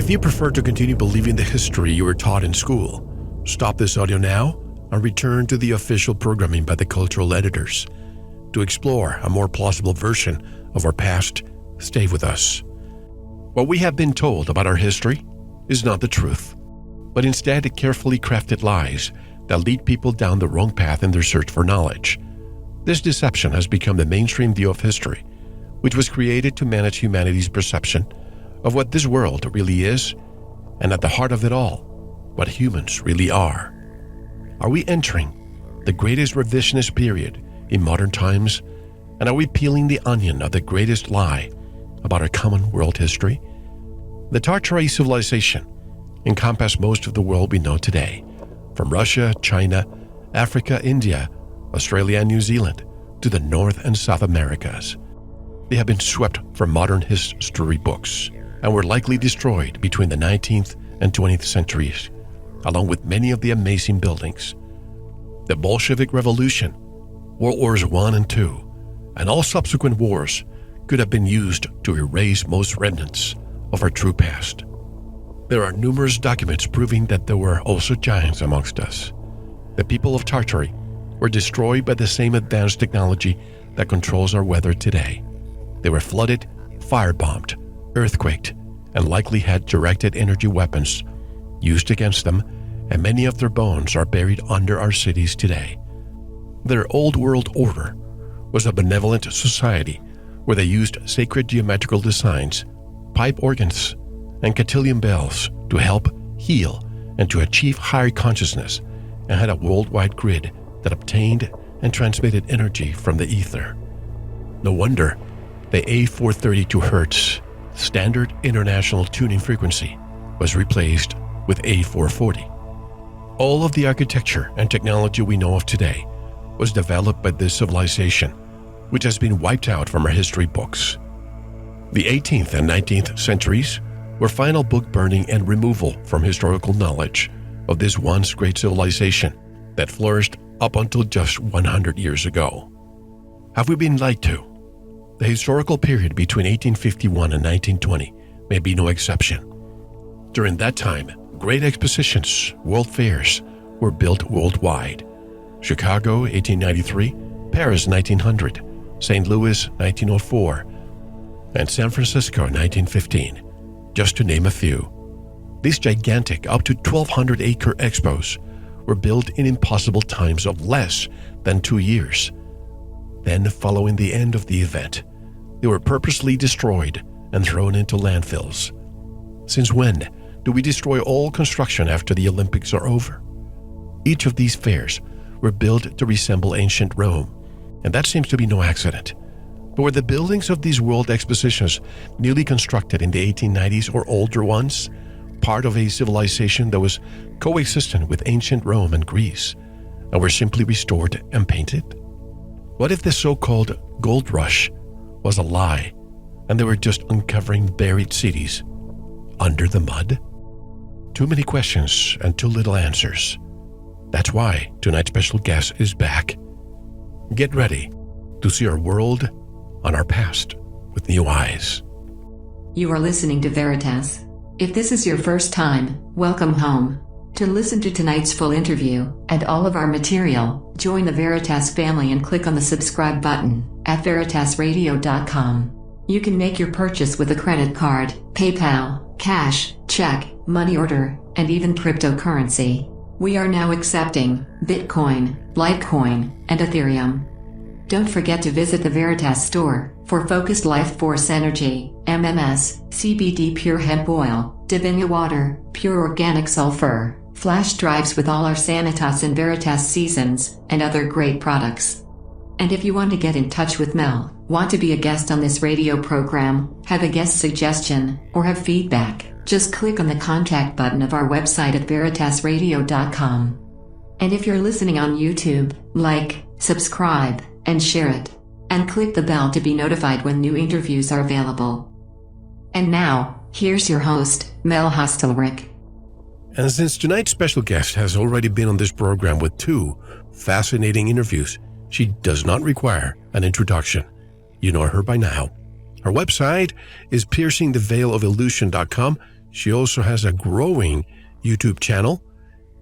If you prefer to continue believing the history you were taught in school, stop this audio now and return to the official programming by the cultural editors. To explore a more plausible version of our past, stay with us. What we have been told about our history is not the truth, but instead carefully crafted lies that lead people down the wrong path in their search for knowledge. This deception has become the mainstream view of history, which was created to manage humanity's perception of what this world really is, and at the heart of it all, what humans really are. Are we entering the greatest revisionist period in modern times, and are we peeling the onion of the greatest lie about our common world history? The Tartary civilization encompassed most of the world we know today, from Russia, China, Africa, India, Australia, and New Zealand, to the North and South Americas. They have been swept from modern history books and were likely destroyed between the 19th and 20th centuries, along with many of the amazing buildings. The Bolshevik Revolution, World Wars I and II, and all subsequent wars could have been used to erase most remnants of our true past. There are numerous documents proving that there were also giants amongst us. The people of Tartary were destroyed by the same advanced technology that controls our weather today. They were flooded, firebombed, earthquaked, and likely had directed energy weapons used against them, and many of their bones are buried under our cities today. Their old world order was a benevolent society where they used sacred geometrical designs, pipe organs, and cotillion bells to help heal and to achieve higher consciousness, and had a worldwide grid that obtained and transmitted energy from the ether. No wonder the A432 Hz standard international tuning frequency was replaced with A440. All of the architecture and technology we know of today was developed by this civilization, which has been wiped out from our history books. The 18th and 19th centuries were final book burning and removal from historical knowledge of this once great civilization that flourished up until just 100 years ago. Have we been lied to? The historical period between 1851 and 1920 may be no exception. During that time, great expositions, world fairs, were built worldwide. Chicago, 1893, Paris, 1900, St. Louis, 1904, and San Francisco, 1915, just to name a few. These gigantic, up to 1,200-acre expos were built in impossible times of less than 2 years. Then, following the end of the event, they were purposely destroyed and thrown into landfills. Since when do we destroy all construction after the Olympics are over? Each of these fairs were built to resemble ancient Rome, and that seems to be no accident. But were the buildings of these world expositions newly constructed in the 1890s or older ones, part of a civilization that was coexistent with ancient Rome and Greece, and were simply restored and painted? What if the so-called gold rush was a lie, and they were just uncovering buried cities under the mud? Too many questions and too little answers. That's why tonight's special guest is back. Get ready to see our world and our past with new eyes. You are listening to VERITAS. If this is your first time, welcome home. To listen to tonight's full interview and all of our material, join the VERITAS family and click on the subscribe button at veritasradio.com. You can make your purchase with a credit card, PayPal, cash, check, money order, and even cryptocurrency. We are now accepting Bitcoin, Litecoin, and Ethereum. Don't forget to visit the VERITAS store for focused life force energy, MMS, CBD pure hemp oil, Divinia water, pure organic sulfur, flash drives with all our Sanitas and VERITAS seasons, and other great products. And if you want to get in touch with Mel, want to be a guest on this radio program, have a guest suggestion, or have feedback, just click on the contact button of our website at veritasradio.com. And if you're listening on YouTube, like, subscribe, and share it. And click the bell to be notified when new interviews are available. And now, here's your host, Mel Hostelrick. And since tonight's special guest has already been on this program with 2 fascinating interviews, she does not require an introduction. You know her by now. Her website is piercingtheveilofillusion.com. She also has a growing YouTube channel.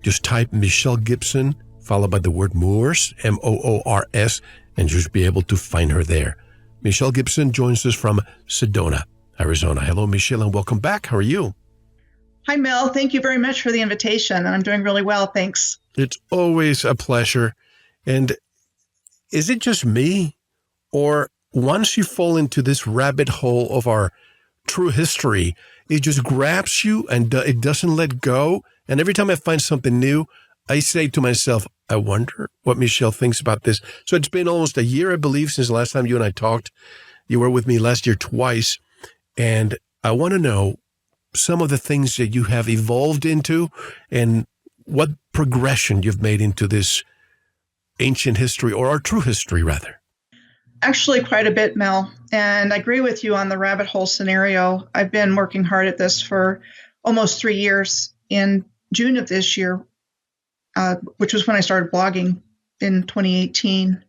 Just type Michelle Gibson, followed by the word Moors, Moors, and you'll be able to find her there. Michelle Gibson joins us from Sedona, Arizona. Hello, Michelle, and welcome back. How are you? Hi, Mel. Thank you very much for the invitation. I'm doing really well. Thanks. It's always a pleasure. And is it just me, or once you fall into this rabbit hole of our true history, it just grabs you and it doesn't let go? And every time I find something new, I say to myself, I wonder what Michelle thinks about this. So it's been almost a year, I believe, since the last time you and I talked. You were with me last year twice. And I want to know some of the things that you have evolved into and what progression you've made into this ancient history, or our true history, rather. Actually, quite a bit, Mel. And I agree with you on the rabbit hole scenario. I've been working hard at this for almost 3 years. In June of this year, which was when I started blogging in 2018.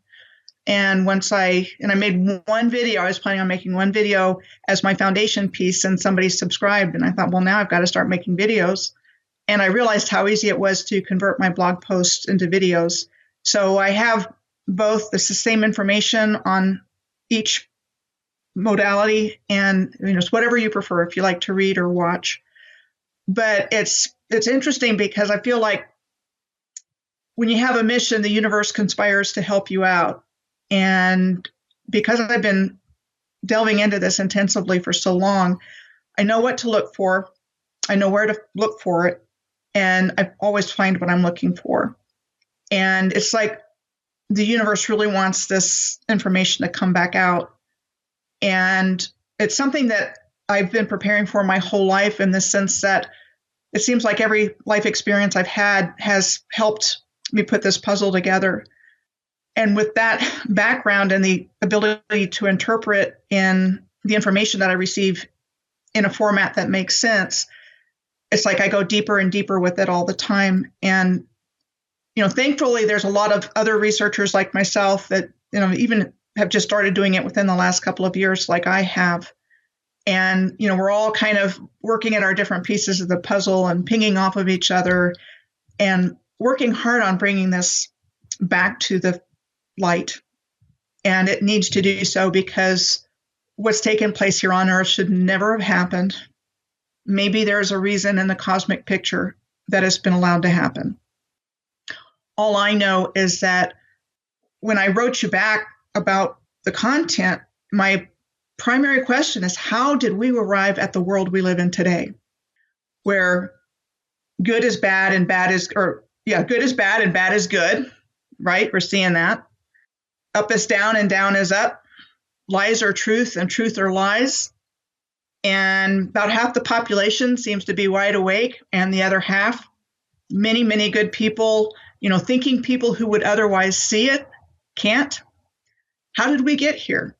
And I made one video. I was planning on making one video as my foundation piece, and somebody subscribed. And I thought, well, now I've got to start making videos. And I realized how easy it was to convert my blog posts into videos. So I have both the same information on each modality, and it's whatever you prefer, if you like to read or watch. But it's interesting because I feel like when you have a mission, the universe conspires to help you out. And because I've been delving into this intensively for so long, I know what to look for. I know where to look for it. And I always find what I'm looking for. And it's like the universe really wants this information to come back out. And it's something that I've been preparing for my whole life, in the sense that it seems like every life experience I've had has helped me put this puzzle together. And with that background and the ability to interpret in the information that I receive in a format that makes sense, it's like I go deeper and deeper with it all the time. And, thankfully, there's a lot of other researchers like myself that, even have just started doing it within the last couple of years, like I have. And, we're all kind of working at our different pieces of the puzzle and pinging off of each other and working hard on bringing this back to the light. And it needs to do so because what's taken place here on Earth should never have happened. Maybe there's a reason in the cosmic picture that it's been allowed to happen. All I know is that when I wrote you back about the content, my primary question is, how did we arrive at the world we live in today, where good is bad and bad is, good is bad and bad is good, right? We're seeing that. Up is down and down is up. Lies are truth and truth are lies. And about half the population seems to be wide awake, and the other half, many, many good people, thinking people who would otherwise see it, can't. How did we get here?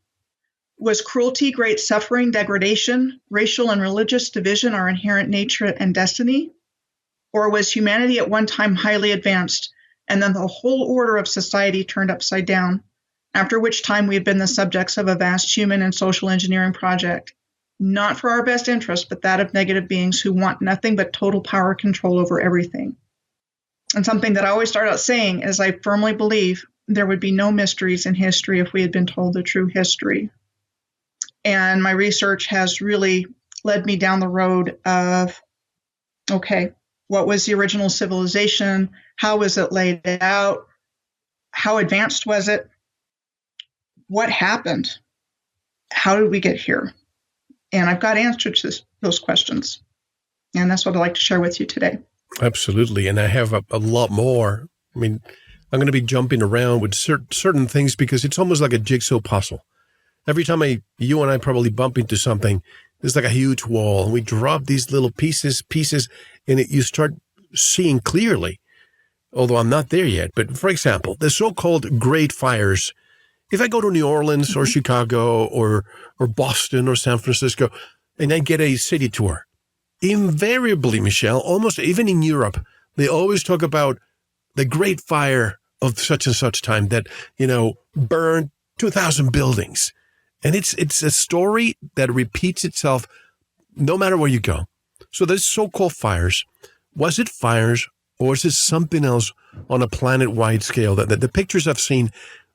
Was cruelty, great suffering, degradation, racial and religious division our inherent nature and destiny? Or was humanity at one time highly advanced, and then the whole order of society turned upside down, after which time we have been the subjects of a vast human and social engineering project, not for our best interest, but that of negative beings who want nothing but total power control over everything? And something that I always start out saying is I firmly believe there would be no mysteries in history if we had been told the true history. And my research has really led me down the road of, okay, what was the original civilization? How was it laid out? How advanced was it? What happened? How did we get here? And I've got answers to those questions. And that's what I'd like to share with you today. Absolutely. And I have a lot more. I mean, I'm going to be jumping around with certain things because it's almost like a jigsaw puzzle. Every time you and I probably bump into something, there's like a huge wall, and we drop these little pieces, and you start seeing clearly, although I'm not there yet. But for example, the so-called Great Fires. If I go to New Orleans or Chicago or Boston or San Francisco, and I get a city tour, invariably, Michelle, almost even in Europe, they always talk about the Great Fire of such and such time that, burned 2,000 buildings. And it's a story that repeats itself no matter where you go. So there's so-called fires. Was it fires or is it something else on a planet-wide scale that the pictures I've seen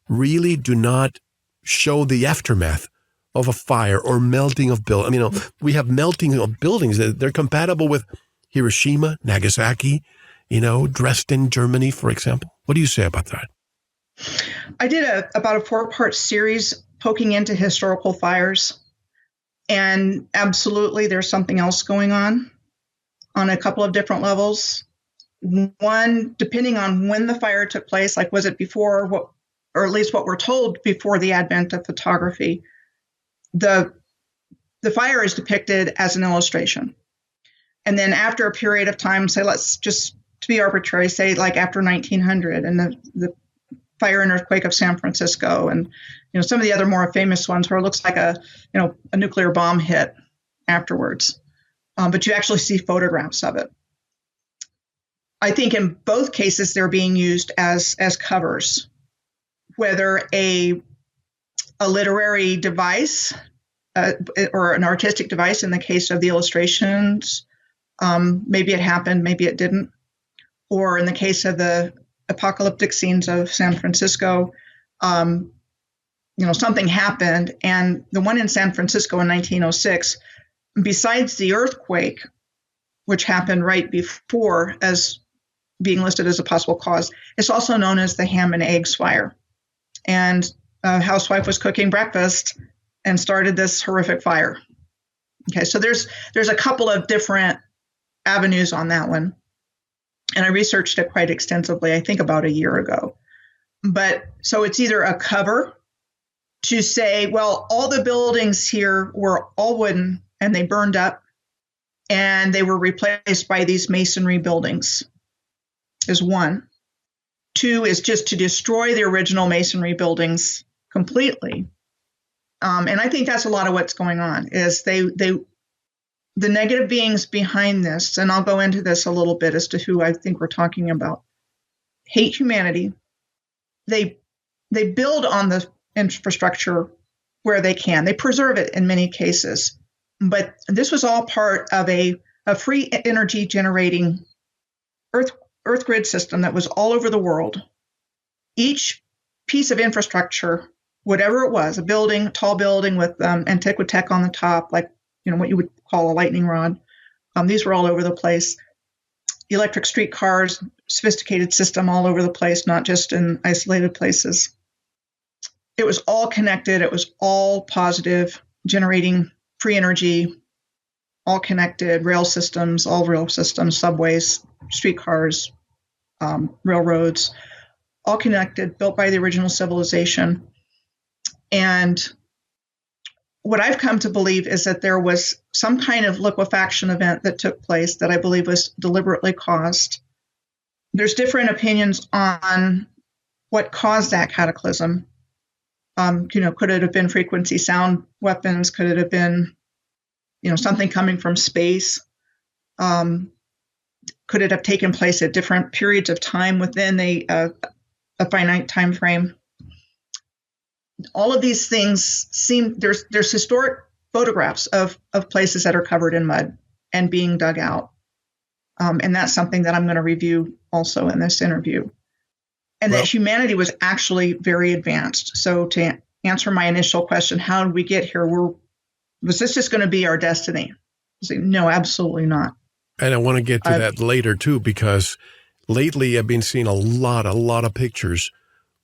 really do not show the aftermath of a fire or melting of buildings? I mean, we have melting of buildings that they're compatible with Hiroshima, Nagasaki, Dresden, Germany, for example. What do you say about that? I did about a 4-part series poking into historical fires. And absolutely, there's something else going on a couple of different levels. One, depending on when the fire took place, like was it before, or at least what we're told before the advent of photography, the fire is depicted as an illustration. And then after a period of time, say, let's just to be arbitrary, say like after 1900 and the fire and earthquake of San Francisco, and some of the other more famous ones where it looks like a nuclear bomb hit afterwards, but you actually see photographs of it. I think in both cases they're being used as covers, whether a literary device or an artistic device in the case of the illustrations, maybe it happened, maybe it didn't, or in the case of the apocalyptic scenes of San Francisco, something happened. And the one in San Francisco in 1906, besides the earthquake, which happened right before as being listed as a possible cause, it's also known as the ham and eggs fire. And a housewife was cooking breakfast and started this horrific fire. Okay, so there's a couple of different avenues on that one. And I researched it quite extensively, I think about a year ago. But so it's either a cover to say, well, all the buildings here were all wooden and they burned up and they were replaced by these masonry buildings, is one. Two is just to destroy the original masonry buildings completely. And I think that's a lot of what's going on, is the negative beings behind this, and I'll go into this a little bit as to who I think we're talking about, hate humanity. They build on the infrastructure where they can. They preserve it in many cases. But this was all part of a free energy generating earth grid system that was all over the world. Each piece of infrastructure, whatever it was, a building, a tall building with Antiquitech on the top, like what you would call a lightning rod. These were all over the place. Electric streetcars, sophisticated system all over the place, not just in isolated places. It was all connected. It was all positive, generating free energy, all connected, rail systems, subways, streetcars, railroads, all connected, built by the original civilization. And what I've come to believe is that there was some kind of liquefaction event that took place that I believe was deliberately caused. There's different opinions on what caused that cataclysm. Could it have been frequency sound weapons? Could it have been, something coming from space? Could it have taken place at different periods of time within a finite time frame? All of these things there's historic photographs of places that are covered in mud and being dug out. And that's something that I'm going to review also in this interview. And that humanity was actually very advanced. So to answer my initial question, how did we get here? Was this just going to be our destiny? No, absolutely not. And I want to get to that later too, because lately I've been seeing a lot of pictures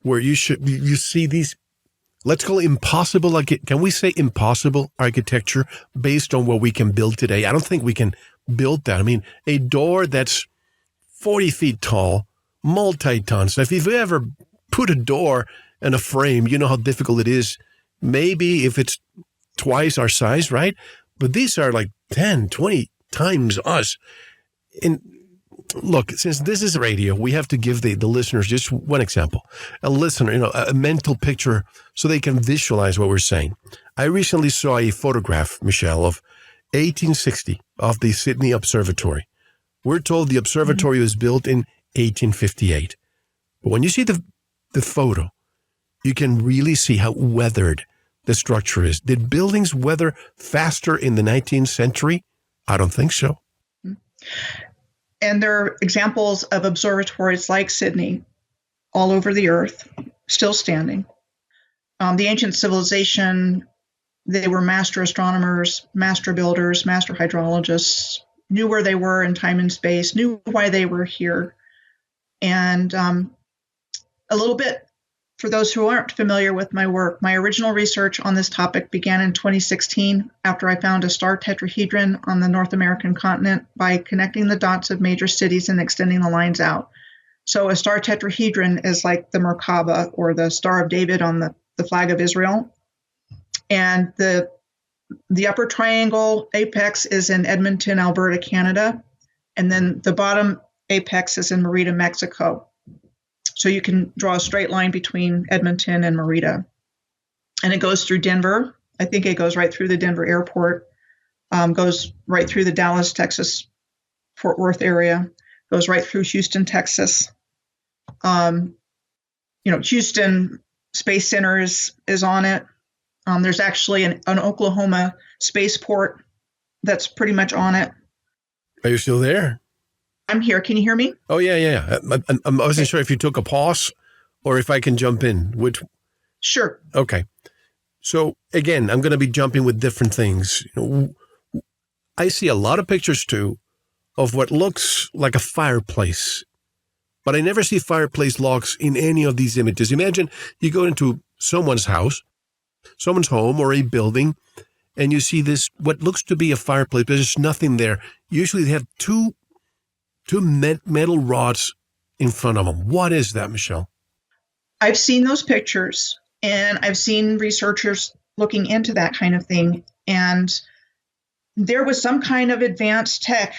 where you see these, let's call it impossible. Can we say impossible architecture based on what we can build today? I don't think we can build that. I mean, a door that's 40 feet tall, multi-tons. If you've ever put a door in a frame, you know how difficult it is. Maybe if it's twice our size, right? But these are like 10, 20 times us. And look, since this is radio, we have to give the listeners just one example. A listener, a mental picture so they can visualize what we're saying. I recently saw a photograph, Michelle, of 1860 of the Sydney Observatory. We're told the observatory was built in 1858. But when you see the photo, you can really see how weathered the structure is. Did buildings weather faster in the 19th century? I don't think so. And there are examples of observatories like Sydney all over the earth, still standing. The ancient civilization, they were master astronomers, master builders, master hydrologists, knew where they were in time and space, knew why they were here. And a little bit, for those who aren't familiar with my work, my original research on this topic began in 2016 after I found a star tetrahedron on the North American continent by connecting the dots of major cities and extending the lines out. So a star tetrahedron is like the Merkaba or the Star of David on the flag of Israel. And the upper triangle apex is in Edmonton, Alberta, Canada. And then the bottom apex is in Merida, Mexico. So you can draw a straight line between Edmonton and Merida. And it goes through Denver. I think it goes right through the Denver airport, goes right through the Dallas, Texas, Fort Worth area, goes right through Houston, Texas. Houston Space Center is on it. There's actually an Oklahoma spaceport that's pretty much on it. Are you still there? I'm here. Can you hear me? Oh, yeah. I wasn't sure if you took a pause or if I can jump in. Sure. Okay. So, again, I'm going to be jumping with different things. I see a lot of pictures, too, of what looks like a fireplace. But I never see fireplace logs in any of these images. Imagine you go into someone's house, someone's home or a building, and you see this, what looks to be a fireplace, but there's nothing there. Usually they have two metal rods in front of them. What is that, Michelle? I've seen those pictures, and I've seen researchers looking into that kind of thing. And there was some kind of advanced tech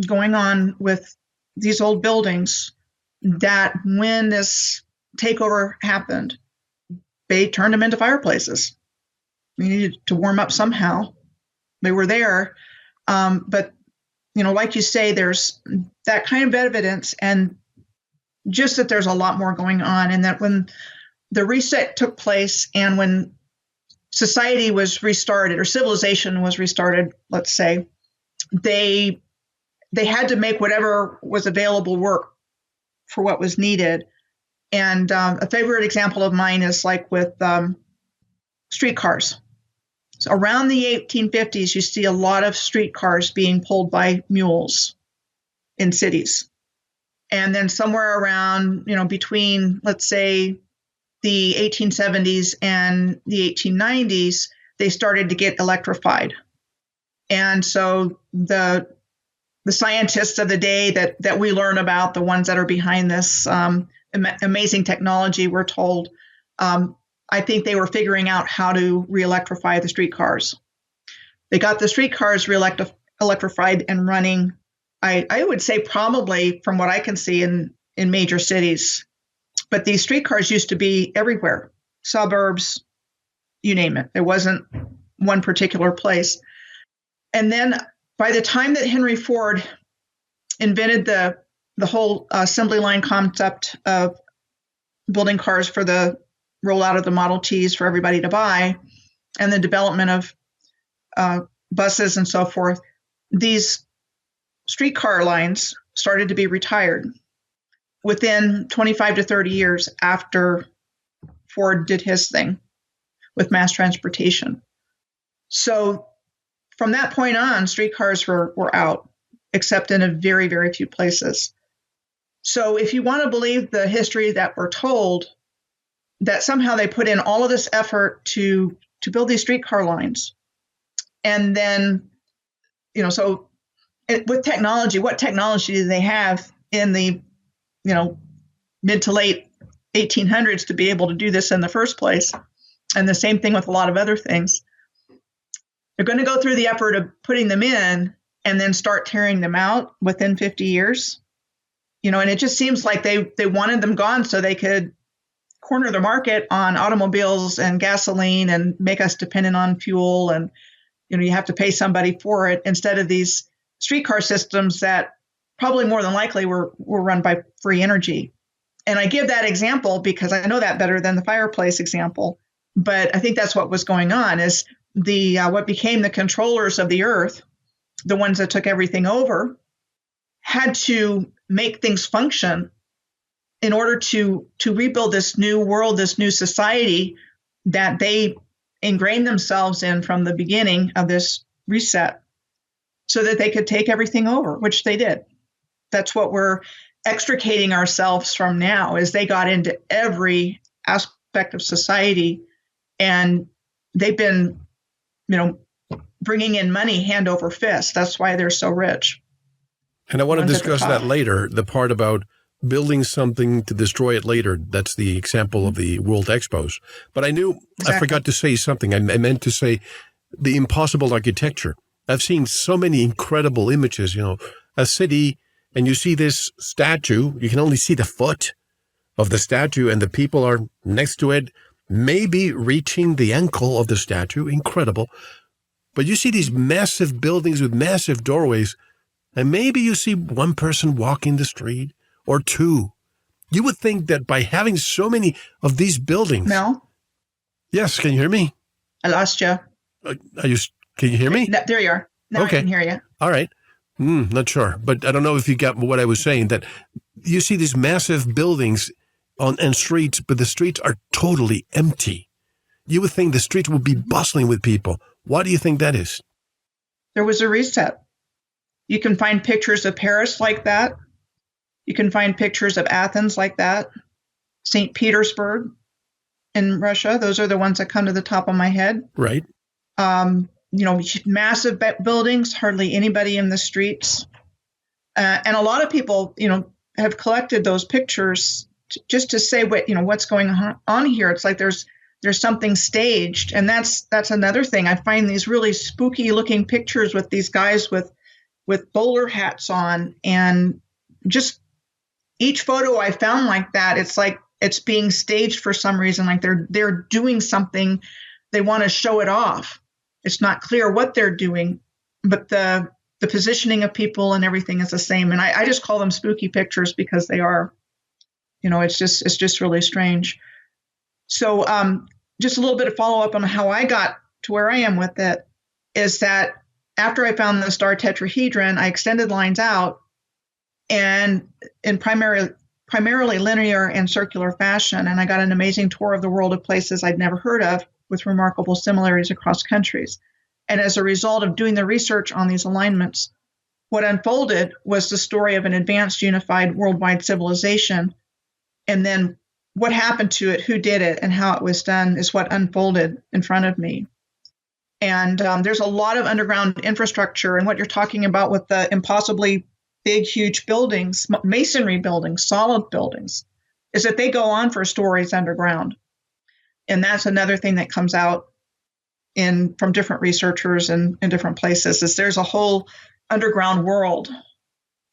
going on with these old buildings that when this takeover happened, they turned them into fireplaces. They needed to warm up somehow. They were there. But, like you say, there's that kind of evidence, and just that there's a lot more going on, and that when the reset took place and when society was restarted or civilization was restarted, let's say, they had to make whatever was available work for what was needed. And a favorite example of mine is like with streetcars. So around the 1850s, you see a lot of streetcars being pulled by mules in cities. And then somewhere around, between, let's say, the 1870s and the 1890s, they started to get electrified. And so the scientists of the day that we learn about, the ones that are behind this amazing technology, we're told, I think they were figuring out how to re-electrify the streetcars. They got the streetcars electrified and running, I would say probably from what I can see in major cities. But these streetcars used to be everywhere, suburbs, you name it. There wasn't one particular place. And then by the time that Henry Ford invented the whole assembly line concept of building cars for the rollout of the Model Ts for everybody to buy, and the development of buses and so forth, these streetcar lines started to be retired within 25 to 30 years after Ford did his thing with mass transportation. So from that point on, streetcars were out, except in a very, very few places. So if you want to believe the history that we're told, that somehow they put in all of this effort to build these streetcar lines. And then, so with technology, what technology do they have in the, mid to late 1800s to be able to do this in the first place? And the same thing with a lot of other things. They're going to go through the effort of putting them in and then start tearing them out within 50 years. And it just seems like they wanted them gone so they could corner the market on automobiles and gasoline and make us dependent on fuel. And, you have to pay somebody for it instead of these streetcar systems that probably more than likely were run by free energy. And I give that example because I know that better than the fireplace example. But I think that's what was going on is what became the controllers of the earth, the ones that took everything over, had to make things function in order to rebuild this new world, this new society that they ingrained themselves in from the beginning of this reset, so that they could take everything over, which they did. That's what we're extricating ourselves from now, is they got into every aspect of society, and they've been, bringing in money hand over fist. That's why they're so rich. And I want to discuss that later, the part about building something to destroy it later. That's the example of the World Expos. But I forgot to say something. I meant to say the impossible architecture. I've seen so many incredible images, a city, and you see this statue. You can only see the foot of the statue, and the people are next to it, maybe reaching the ankle of the statue. Incredible. But you see these massive buildings with massive doorways, and maybe you see one person walking the street or two. You would think that by having so many of these buildings. Mel? Yes, can you hear me? I lost you. Can you hear me? There you are. Now okay. I can hear you. All right. Not sure, but I don't know if you got what I was saying, that you see these massive buildings and streets, but the streets are totally empty. You would think the streets would be bustling with people. Why do you think that is? There was a reset. You can find pictures of Paris like that. You can find pictures of Athens like that. St. Petersburg in Russia. Those are the ones that come to the top of my head. Right. Massive buildings, hardly anybody in the streets. And a lot of people, have collected those pictures just to say what's going on here. It's like there's something staged. And that's another thing. I find these really spooky looking pictures with these guys with bowler hats on, and just each photo I found like that, it's like it's being staged for some reason, like they're doing something. They want to show it off. It's not clear what they're doing, but the positioning of people and everything is the same. And I just call them spooky pictures because they are, it's just really strange. So just a little bit of follow up on how I got to where I am with it is that after I found the star tetrahedron, I extended lines out and in primarily linear and circular fashion. And I got an amazing tour of the world of places I'd never heard of, with remarkable similarities across countries. And as a result of doing the research on these alignments, what unfolded was the story of an advanced unified worldwide civilization. And then what happened to it, who did it, and how it was done is what unfolded in front of me. And there's a lot of underground infrastructure. And what you're talking about with the impossibly big, huge buildings, masonry buildings, solid buildings, is that they go on for stories underground. And that's another thing that comes out from different researchers and in different places, is there's a whole underground world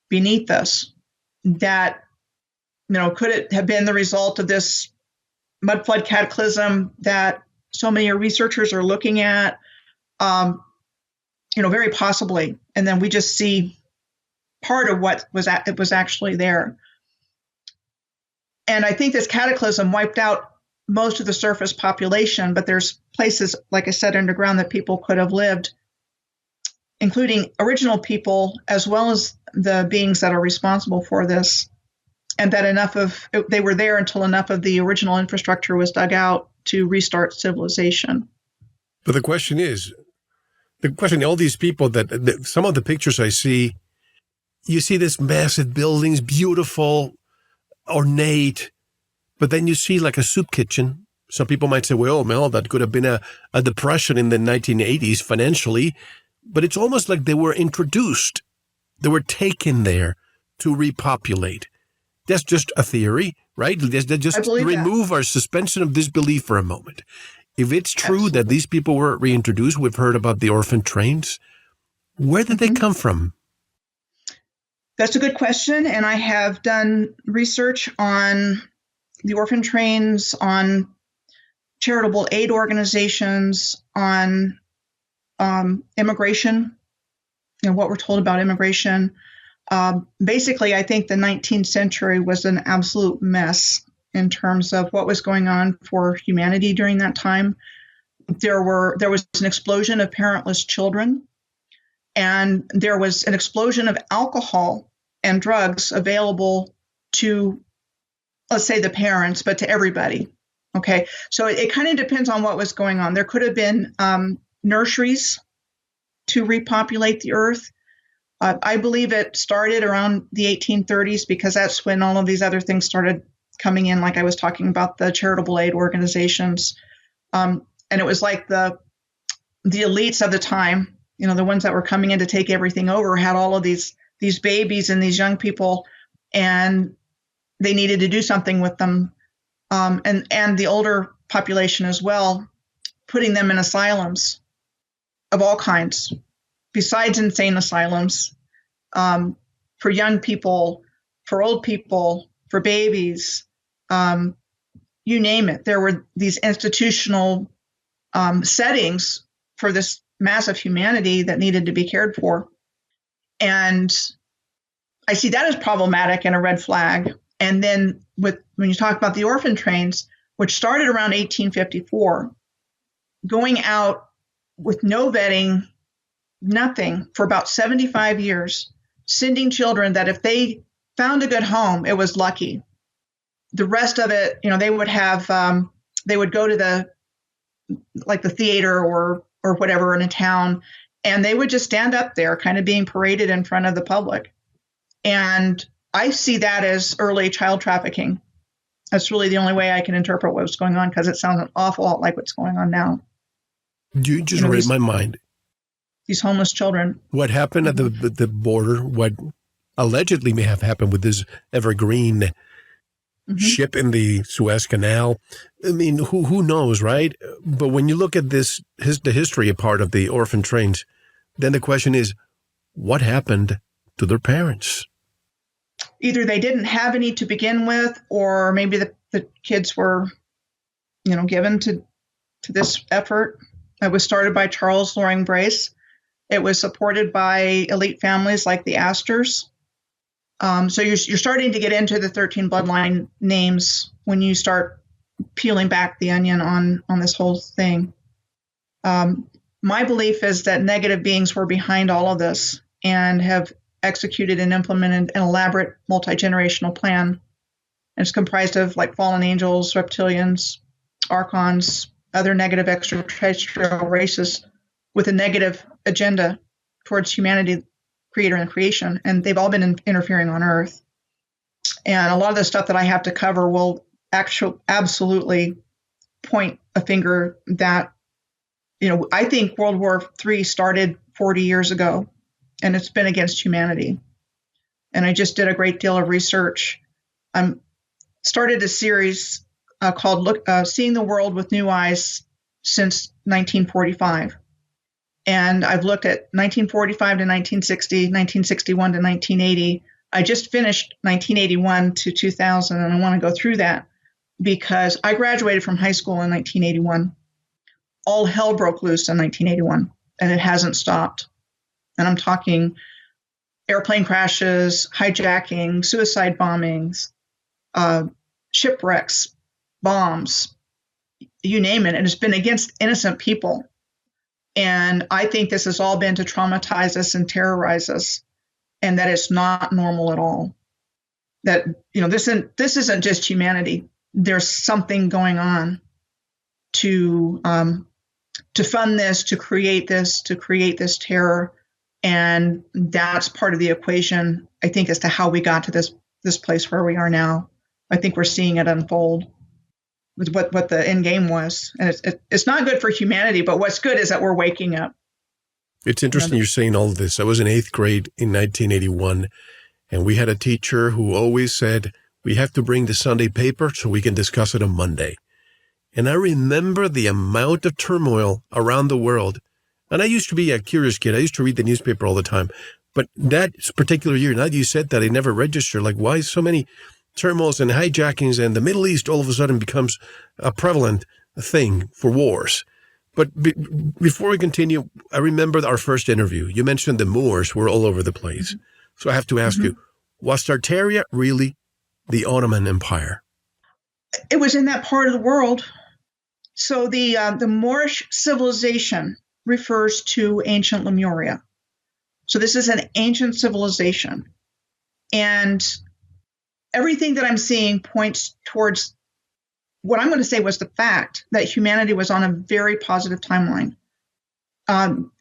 beneath us that, could it have been the result of this mud flood cataclysm that so many researchers are looking at? Very possibly. And then we just see part of what was actually there. And I think this cataclysm wiped out most of the surface population, but there's places, like I said, underground that people could have lived, including original people, as well as the beings that are responsible for this. And that they were there until enough of the original infrastructure was dug out to restart civilization. But the question, all these people that some of the pictures I see, you see this massive buildings, beautiful, ornate, but then you see like a soup kitchen. Some people might say, well, Mel, that could have been a depression in the 1980s financially, but it's almost like they were introduced. They were taken there to repopulate. That's just a theory, right? Just remove our suspension of disbelief for a moment. If it's true that these people were reintroduced, we've heard about the orphan trains. Where did they come from? That's a good question. And I have done research on the orphan trains, on charitable aid organizations, on immigration, what we're told about immigration. Basically, I think the 19th century was an absolute mess in terms of what was going on for humanity during that time. There was an explosion of parentless children, and there was an explosion of alcohol and drugs available to, let's say, the parents, but to everybody. Okay, so it kind of depends on what was going on. There could have been nurseries to repopulate the earth. I believe it started around the 1830s because that's when all of these other things started coming in, like I was talking about the charitable aid organizations. And it was like the elites of the time, the ones that were coming in to take everything over, had all of these babies and these young people, and they needed to do something with them. And the older population as well, putting them in asylums of all kinds, besides insane asylums, for young people, for old people, for babies, you name it. There were these institutional settings for this mass of humanity that needed to be cared for. And I see that as problematic and a red flag. And then when you talk about the orphan trains, which started around 1854, going out with no vetting, nothing, for about 75 years, sending children that if they found a good home, it was lucky. The rest of it, they would have, they would go to the theater or whatever in a town, and they would just stand up there kind of being paraded in front of the public. And I see that as early child trafficking. That's really the only way I can interpret what was going on, because it sounds an awful lot like what's going on now. You just read my mind. These homeless children. What happened at the border, what allegedly may have happened with this evergreen ship in the Suez Canal. I mean, who knows, right? But when you look at the history part of the orphan trains, then the question is, what happened to their parents? Either they didn't have any to begin with, or maybe the kids were, given to this effort. It was started by Charles Loring Brace. It was supported by elite families like the Astors. So you're starting to get into the 13 bloodline names when you start peeling back the onion on this whole thing. My belief is that negative beings were behind all of this and have executed and implemented an elaborate multi-generational plan. And it's comprised of fallen angels, reptilians, archons, other negative extraterrestrial races with a negative agenda towards humanity, creator, and creation. And they've all been interfering on Earth. And a lot of the stuff that I have to cover will absolutely point a finger that, I think World War III started 40 years ago, and it's been against humanity. And I just did a great deal of research. Started a series called Seeing the World with New Eyes since 1945. And I've looked at 1945 to 1960, 1961 to 1980. I just finished 1981 to 2000, and I want to go through that because I graduated from high school in 1981. All hell broke loose in 1981, and it hasn't stopped. And I'm talking airplane crashes, hijacking, suicide bombings, shipwrecks, bombs, you name it. And it's been against innocent people. And I think this has all been to traumatize us and terrorize us, and that it's not normal at all. That, this isn't just humanity. There's something going on to fund this, to create this terror. And that's part of the equation, I think, as to how we got to this place where we are now. I think we're seeing it unfold with what the end game was. And it's not good for humanity, but what's good is that we're waking up. It's interesting you're saying all of this. I was in 8th grade in 1981, and we had a teacher who always said, we have to bring the Sunday paper so we can discuss it on Monday. And I remember the amount of turmoil around the world. And I used to be a curious kid. I used to read the newspaper all the time. But that particular year, now that you said that, I never registered. Why so many turmoils and hijackings, and the Middle East all of a sudden becomes a prevalent thing for wars. But before we continue, I remember our first interview. You mentioned the Moors were all over the place. So I have to ask you, was Tartaria really the Ottoman Empire? It was in that part of the world. So the Moorish civilization refers to ancient Lemuria. So this is an ancient civilization. And everything that I'm seeing points towards what I'm going to say was the fact that humanity was on a very positive timeline,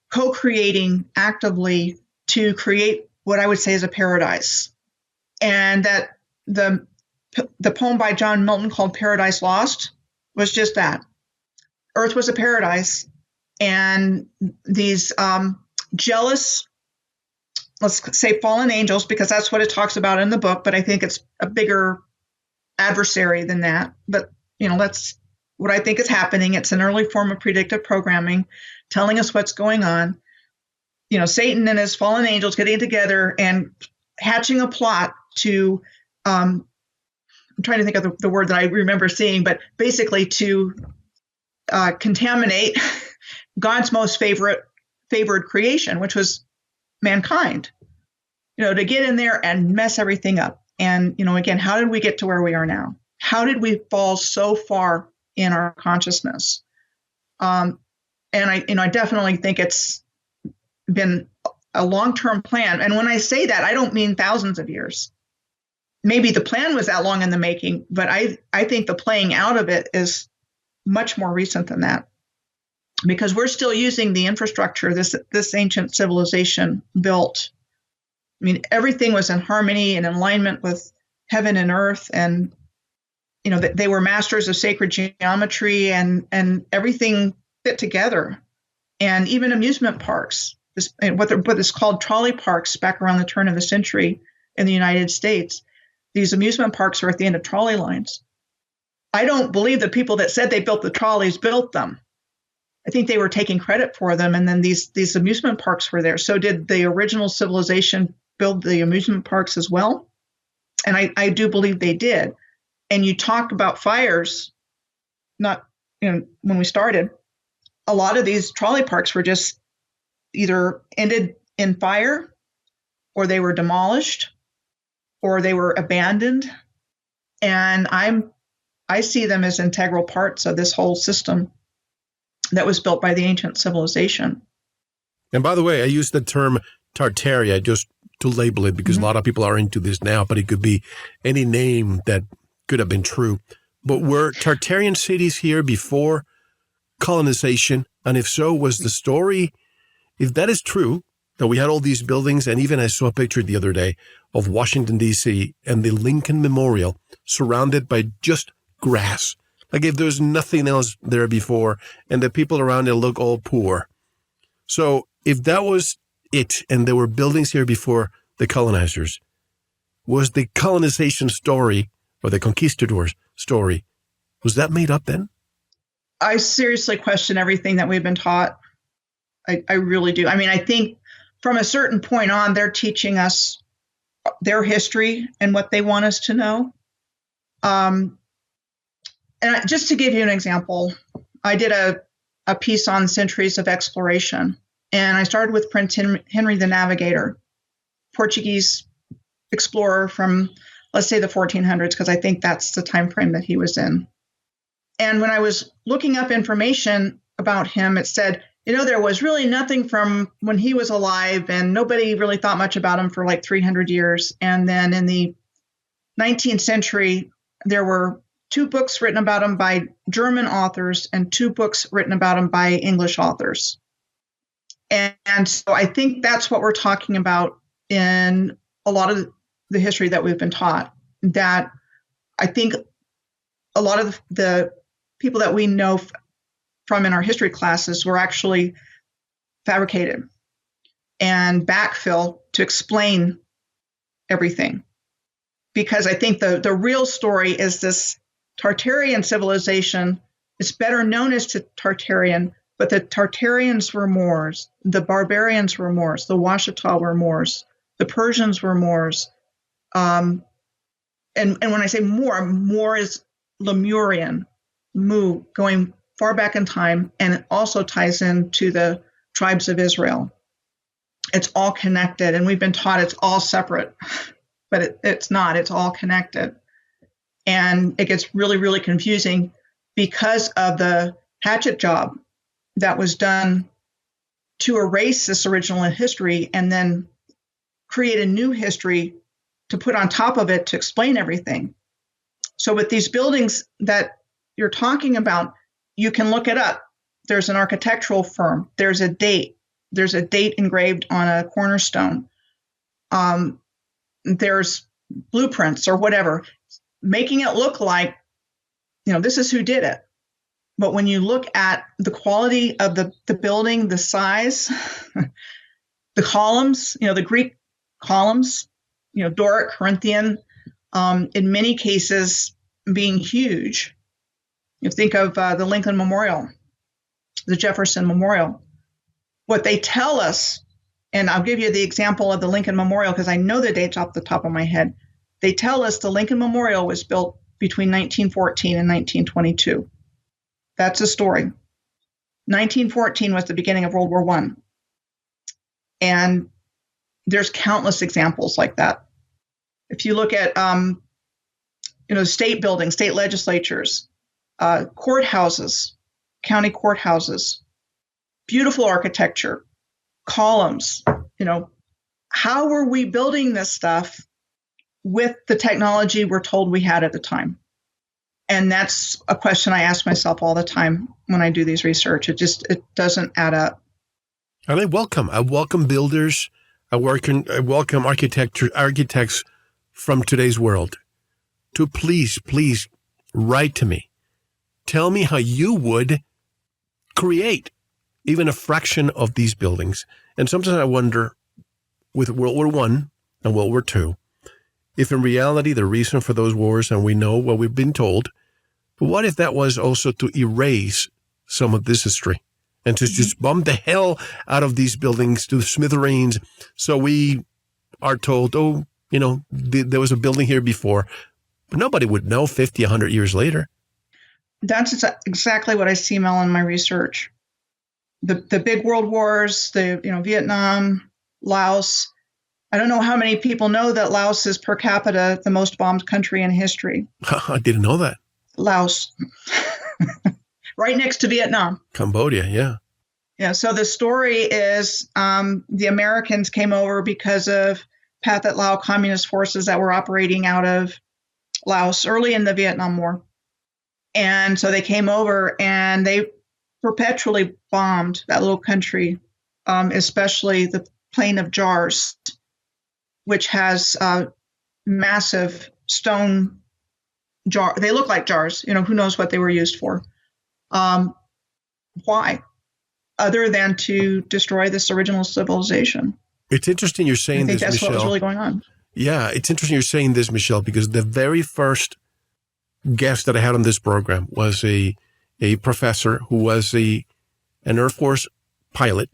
co-creating actively to create what I would say is a paradise. And that the poem by John Milton called Paradise Lost was just that. Earth was a paradise, and these jealous, let's say fallen angels, because that's what it talks about in the book, but I think it's a bigger adversary than that. But, that's what I think is happening. It's an early form of predictive programming telling us what's going on. Satan and his fallen angels getting together and hatching a plot to, I'm trying to think of the word that I remember seeing, but basically to contaminate God's most favored creation, which was mankind, to get in there and mess everything up. And, again, how did we get to where we are now? How did we fall so far in our consciousness? And I definitely think it's been a long-term plan. And when I say that, I don't mean thousands of years. Maybe the plan was that long in the making, but I think the playing out of it is much more recent than that, because we're still using the infrastructure this ancient civilization built. I mean, everything was in harmony and in alignment with heaven and earth, and they were masters of sacred geometry, and everything fit together. And even amusement parks, what is called trolley parks back around the turn of the century in the United States, these amusement parks are at the end of trolley lines. I don't believe the people that said they built the trolleys built them. I think they were taking credit for them, and then these amusement parks were there. So did the original civilization build the amusement parks as well? And I do believe they did. And you talk about fires, not when we started, a lot of these trolley parks were just either ended in fire, or they were demolished, or they were abandoned. And I see them as integral parts of this whole system that was built by the ancient civilization. And by the way, I use the term Tartaria just to label it, because a lot of people are into this now, but it could be any name that could have been true. But were Tartarian cities here before colonization? And if so, was the story, if that is true, that we had all these buildings, and even I saw a picture the other day of Washington, D.C. and the Lincoln Memorial surrounded by just grass. Like if there's nothing else there before, and the people around it look all poor. So if that was it, and there were buildings here before the colonizers, was the colonization story, or the conquistadors story, was that made up then? I seriously question everything that we've been taught. I really do. I mean, I think from a certain point on, they're teaching us their history and what they want us to know. And just to give you an example, I did a piece on centuries of exploration, and I started with Prince Henry the Navigator, Portuguese explorer from, let's say, the 1400s, because I think that's the time frame that he was in. And when I was looking up information about him, it said, there was really nothing from when he was alive, and nobody really thought much about him for like 300 years. And then in the 19th century, there were 2 books written about him by German authors and 2 books written about him by English authors. And so I think that's what we're talking about in a lot of the history that we've been taught, that I think a lot of the people that we know from in our history classes were actually fabricated and backfill to explain everything. Because I think the real story is this Tartarian civilization. It's better known as Tartarian, but the Tartarians were Moors, the barbarians were Moors, the Washita were Moors, the Persians were Moors. And when I say Moor is Lemurian, Mu, going far back in time, and it also ties into the tribes of Israel. It's all connected, and we've been taught it's all separate, but it's not. It's all connected. And it gets really, really confusing because of the hatchet job that was done to erase this original history and then create a new history to put on top of it to explain everything. So with these buildings that you're talking about, you can look it up. There's an architectural firm. There's a date. There's a date engraved on a cornerstone. There's blueprints or whatever, making it look like, this is who did it. But when you look at the quality of the building, the size, the columns, the Greek columns, Doric, Corinthian, in many cases being huge. You think of the Lincoln Memorial, the Jefferson Memorial. What they tell us, and I'll give you the example of the Lincoln Memorial because I know the dates off the top of my head. They tell us the Lincoln Memorial was built between 1914 and 1922. That's a story. 1914 was the beginning of World War I. And there's countless examples like that. If you look at, state buildings, state legislatures, courthouses, county courthouses, beautiful architecture, columns, how were we building this stuff with the technology we're told we had at the time? And that's a question I ask myself all the time when I do these research. It doesn't add up. And I welcome builders. I welcome architects from today's world to please write to me. Tell me how you would create even a fraction of these buildings. And sometimes I wonder, with World War I and World War II, if in reality the reason for those wars, and we know what we've been told, but what if that was also to erase some of this history and to just bomb the hell out of these buildings to the smithereens? So we are told, there was a building here before, but nobody would know 50, 100 years later. That's exactly what I see, Mel, in my research. The big world wars, Vietnam, Laos. I don't know how many people know that Laos is per capita the most bombed country in history. I didn't know that. Laos. Right next to Vietnam. Cambodia, yeah. Yeah, so the story is the Americans came over because of Pathet Lao communist forces that were operating out of Laos early in the Vietnam War. And so they came over and they perpetually bombed that little country, especially the Plain of Jars, which has massive stone jar. They look like jars. Who knows what they were used for. Why? Other than to destroy this original civilization. It's interesting you're saying this, Michelle. I think that's what was really going on. Yeah, it's interesting you're saying this, Michelle, because the very first guest that I had on this program was a professor who was an Air Force pilot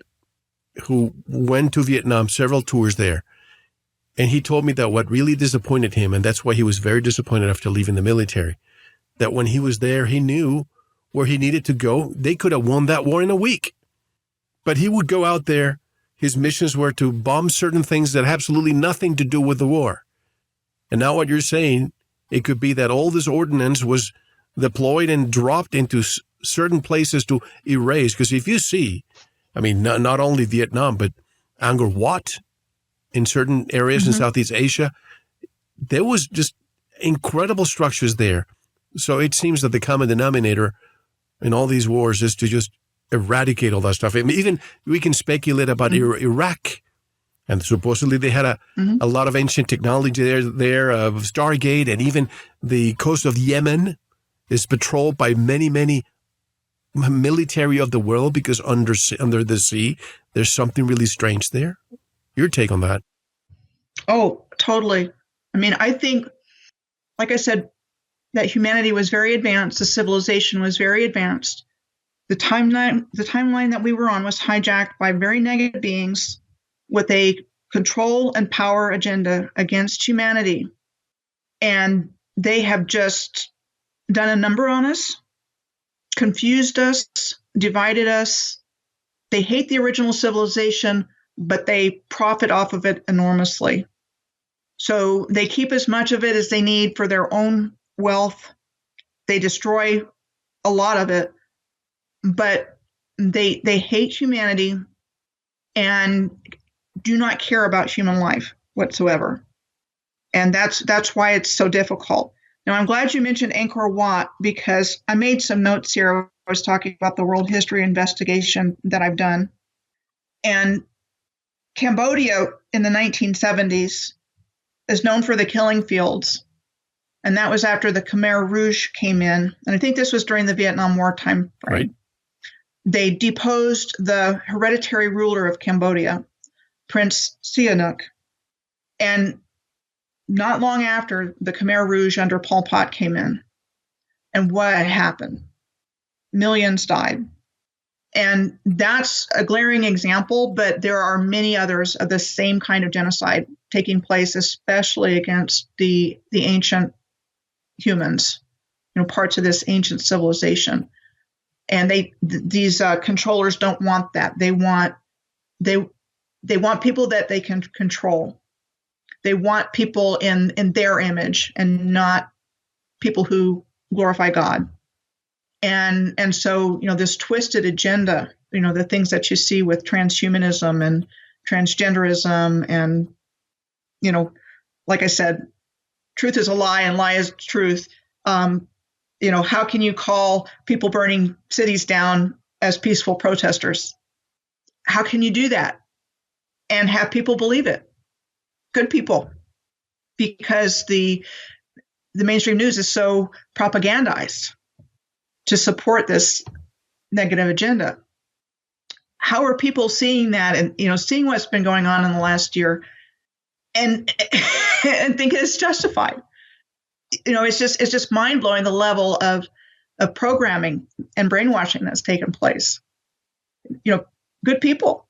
who went to Vietnam, several tours there. And he told me that what really disappointed him, and that's why he was very disappointed after leaving the military, that when he was there, he knew where he needed to go. They could have won that war in a week. But he would go out there. His missions were to bomb certain things that had absolutely nothing to do with the war. And now what you're saying, it could be that all this ordnance was deployed and dropped into certain places to erase. Because if you see, not only Vietnam, but Angkor Wat in certain areas in Southeast Asia, there was just incredible structures there. So it seems that the common denominator in all these wars is to just eradicate all that stuff. Even we can speculate about Iraq, and supposedly they had a lot of ancient technology there of Stargate, and even the coast of Yemen is patrolled by many, many military of the world because under the sea, there's something really strange there. Your take on that? Oh, totally. I think, like I said, that humanity was very advanced. The civilization was very advanced. The timeline that we were on was hijacked by very negative beings with a control and power agenda against humanity. And they have just done a number on us, confused us, divided us. They hate the original civilization, but they profit off of it enormously. So they keep as much of it as they need for their own wealth. They destroy a lot of it, but they hate humanity and do not care about human life whatsoever. And that's why it's so difficult. Now, I'm glad you mentioned Angkor Wat, because I made some notes here. I was talking about the world history investigation that I've done. And Cambodia in the 1970s is known for the killing fields. And that was after the Khmer Rouge came in. And I think this was during the Vietnam War time frame. Right. They deposed the hereditary ruler of Cambodia, Prince Sihanouk. And not long after, the Khmer Rouge under Pol Pot came in. And what happened? Millions died. And that's a glaring example, but there are many others of the same kind of genocide taking place, especially against the ancient humans, parts of this ancient civilization. And these controllers don't want that. They want people that they can control. They want people in their image and not people who glorify God. And so, this twisted agenda, the things that you see with transhumanism and transgenderism and, like I said, truth is a lie and lie is truth. How can you call people burning cities down as peaceful protesters? How can you do that and have people believe it? Good people, because the mainstream news is so propagandized to support this negative agenda. How are people seeing that and seeing what's been going on in the last year and thinking it's justified? It's just mind-blowing, the level of programming and brainwashing that's taken place. Good people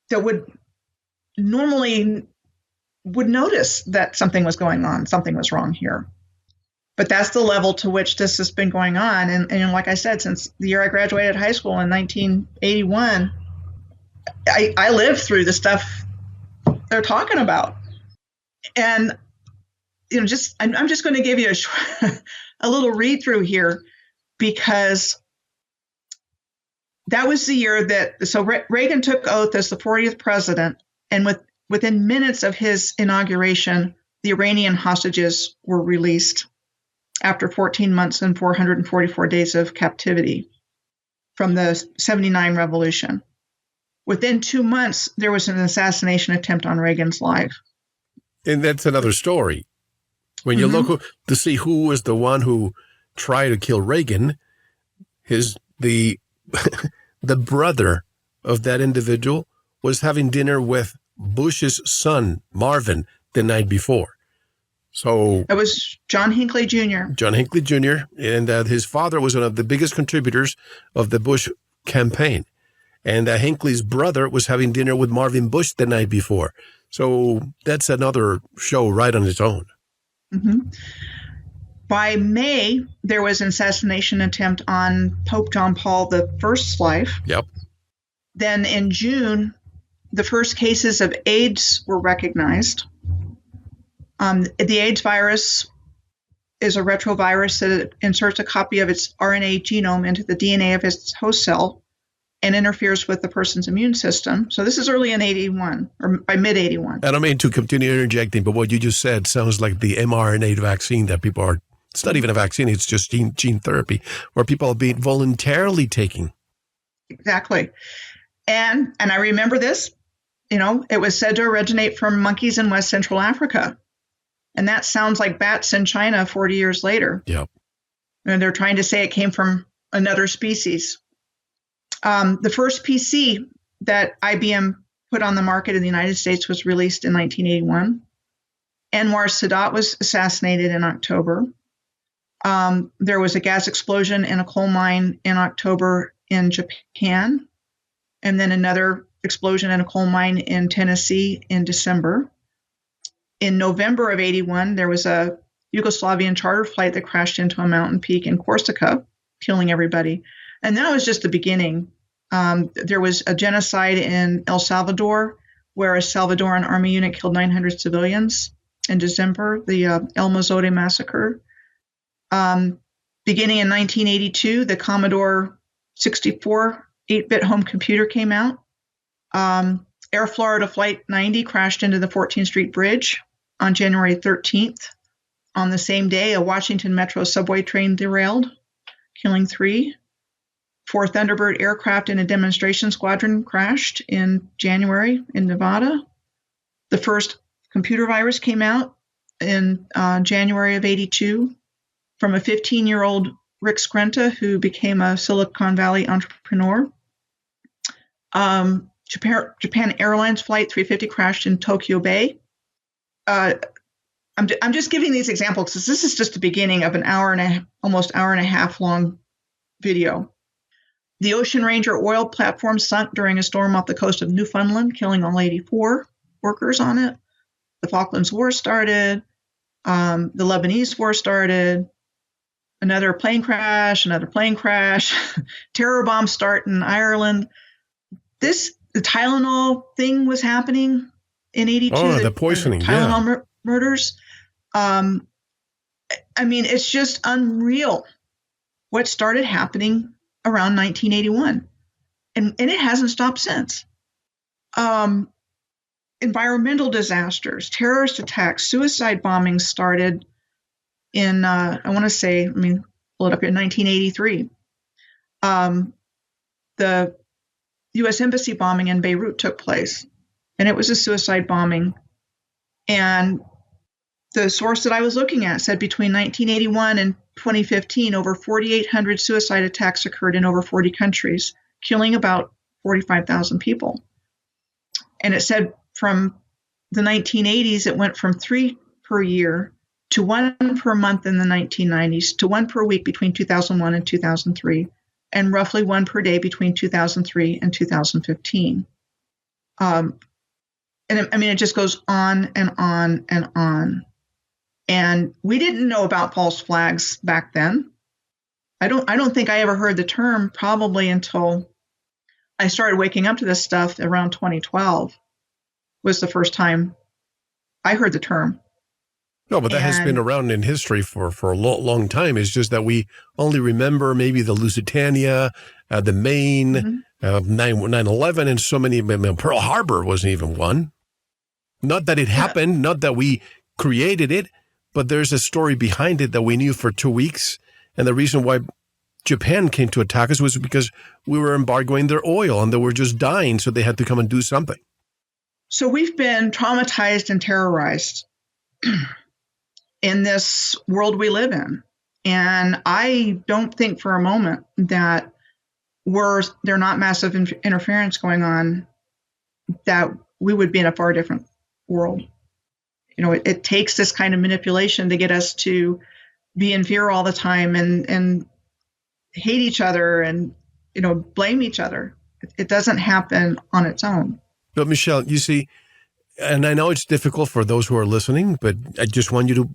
that would normally would notice that something was going on, something was wrong here. But that's the level to which this has been going on. And like I said, since the year I graduated high school in 1981, I lived through the stuff they're talking about. And, I'm just going to give you a little read through here, because that was the year so Reagan took oath as the 40th president. And within minutes of his inauguration, the Iranian hostages were released after 14 months and 444 days of captivity from the 79 revolution. Within 2 months, there was an assassination attempt on Reagan's life. And that's another story. When you look to see who was the one who tried to kill Reagan, the brother of that individual was having dinner with Bush's son, Marvin, the night before. So it was John Hinckley Jr. John Hinckley Jr. And his father was one of the biggest contributors of the Bush campaign. And Hinckley's brother was having dinner with Marvin Bush the night before. So that's another show right on its own. Mm-hmm. By May, there was an assassination attempt on Pope John Paul I's life. Yep. Then in June, the first cases of AIDS were recognized. The AIDS virus is a retrovirus that inserts a copy of its RNA genome into the DNA of its host cell and interferes with the person's immune system. So this is early in 81, or by mid-81. I don't mean to continue interjecting, but what you just said sounds like the mRNA vaccine that people are, it's not even a vaccine, it's just gene therapy, where people are being voluntarily taking. Exactly. And I remember this, it was said to originate from monkeys in West Central Africa. And that sounds like bats in China 40 years later. Yep. And they're trying to say it came from another species. The first PC that IBM put on the market in the United States was released in 1981. Anwar Sadat was assassinated in October. There was a gas explosion in a coal mine in October in Japan, and then another explosion in a coal mine in Tennessee in December. In November of 81, there was a Yugoslavian charter flight that crashed into a mountain peak in Corsica, killing everybody. And that was just the beginning. There was a genocide in El Salvador, where a Salvadoran army unit killed 900 civilians in December, the El Mozote massacre. Beginning in 1982, the Commodore 64 8-bit home computer came out. Air Florida Flight 90 crashed into the 14th Street Bridge on January 13th. On the same day, a Washington Metro subway train derailed, killing 3. 4 Thunderbird aircraft in a demonstration squadron crashed in January in Nevada. The first computer virus came out in January of 82 from a 15-year-old Rick Skrenta, who became a Silicon Valley entrepreneur. Japan Airlines Flight 350 crashed in Tokyo Bay. I'm just giving these examples because this is just the beginning of an almost hour and a half long video. The Ocean Ranger oil platform sunk during a storm off the coast of Newfoundland, killing all 84 workers on it. The Falklands War started. The Lebanese War started. Another plane crash. Terror bombs start in Ireland. The Tylenol thing was happening in 82. Oh, the poisoning, Tylenol murders. It's just unreal what started happening around 1981. And it hasn't stopped since. Environmental disasters, terrorist attacks, suicide bombings started in, pull it up here, 1983. The U.S. Embassy bombing in Beirut took place, and it was a suicide bombing. And the source that I was looking at said between 1981 and 2015, over 4,800 suicide attacks occurred in over 40 countries, killing about 45,000 people. And it said from the 1980s, it went from 3 per year to 1 per month in the 1990s to 1 per week between 2001 and 2003, and roughly 1 per day between 2003 and 2015. It just goes on and on and on. And we didn't know about false flags back then. I don't think I ever heard the term probably until I started waking up to this stuff around 2012 was the first time I heard the term. No, but that has been around in history for a long time. It's just that we only remember maybe the Lusitania, the Maine, 9/11, and so many. Pearl Harbor wasn't even one. Not that it happened, not that we created it, but there's a story behind it that we knew for 2 weeks. And the reason why Japan came to attack us was because we were embargoing their oil and they were just dying, so they had to come and do something. So we've been traumatized and terrorized in this world we live in. And I don't think for a moment that there are not massive interference going on, that we would be in a far different world. It takes this kind of manipulation to get us to be in fear all the time and hate each other and, blame each other. It doesn't happen on its own. But Michelle, you see, and I know it's difficult for those who are listening, but I just want you to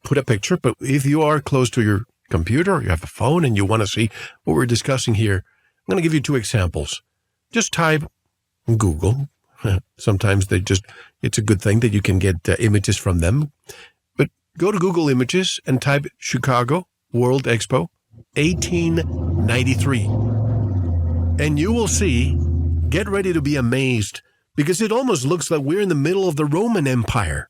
put a picture. But if you are close to your computer, or you have a phone, and you want to see what we're discussing here, I'm going to give you 2 examples. Just type Google. Sometimes it's a good thing that you can get images from them. But go to Google Images and type Chicago World Expo 1893. And you will see, get ready to be amazed, because it almost looks like we're in the middle of the Roman Empire.